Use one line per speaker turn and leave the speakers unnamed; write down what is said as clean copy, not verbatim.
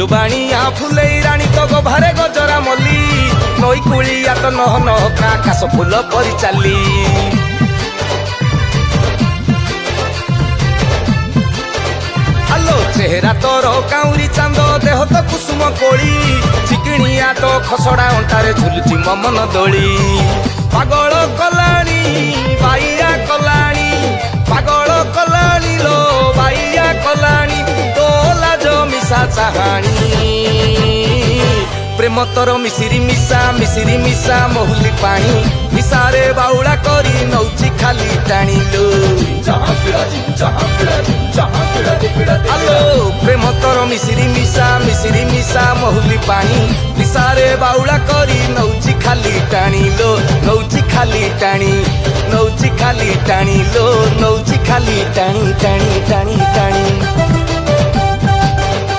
फुलबाणिया फुलई राणी तो गो भारे गजरा मल्ली नई कुलिया तो नह नह आकाश फूल परी चाली आलो चेहरा तोर काउरी चांद देह तो कुसुम कोली चिकिणिया तो खसड़ा अंटारे झुलुची ममन दोली पागल कलाणी बाइया कलाणी पागल कलाणी लो बाइया कलाणी तो लाज मिसा चाहाणी प्रेम तोर मिसिरी मिसा महुली पानी मिसारे बाउला करी नौची खाली टाणी लो आलो प्रेम तोर मिसिरी मिसा महुली पानी मिसारे बाउला करी नौची खाली टाणी लो नौची खाली टाणी लो नौची खाली टाणी टाणी टाणी टाणी